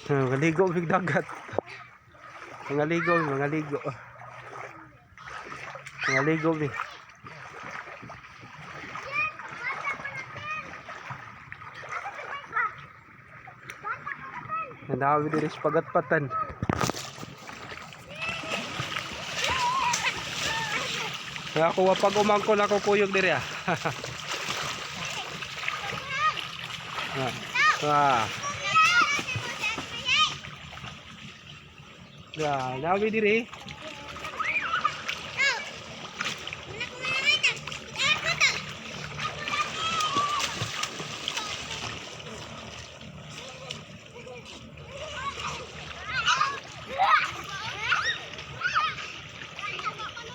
Mga ligo big dagat. Mga ligo. Mga ligo big. Nandami din sa pagat-patan. Kaya ako pag umangkon ako kuyog diri ah. Dami diri.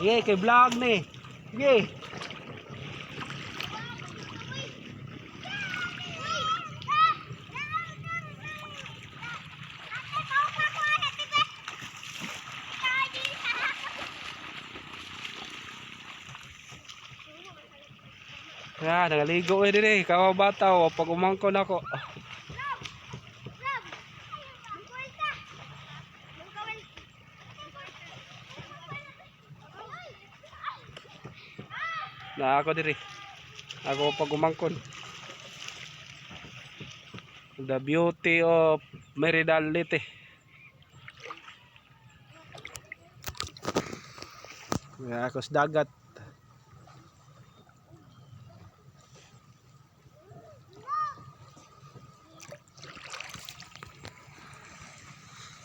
Ye, kay vlog ni. Ye. Nagaligo din kawa bata o pag umangkon ako. Na ako diri. Ako pag umangkon. The beauty of Meridalite. Ako sa dagat.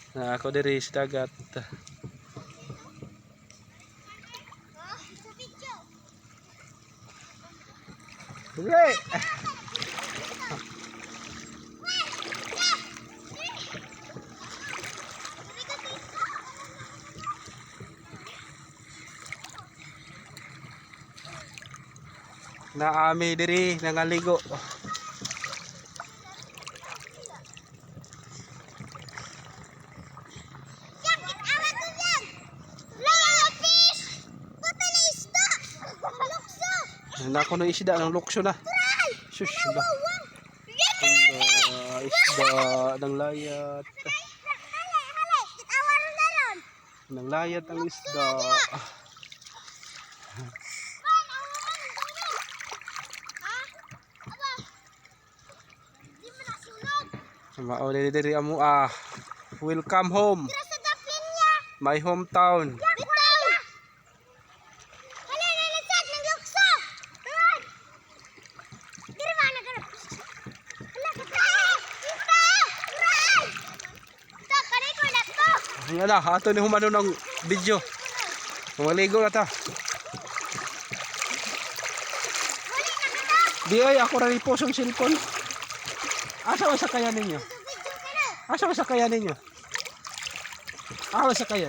Na ako diri sa dagat. Okay. Naami diri nangaligo. Nako no isda ng lukso na. Shush ba. Isda ng layat. Ng layat ang isda. Mao diri amo welcome home. My hometown. Wala, ato ni humano ng video. Maligo na ta. Di ay ako ra ipost ang cellphone. Asa sa kaya ninyo? Asa sa kaya ninyo? Asa sa kaya?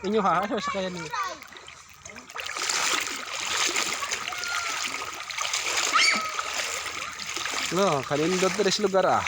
Inyo ha, asa sa kaya ninyo? No, kanindot diri sa lugar ah.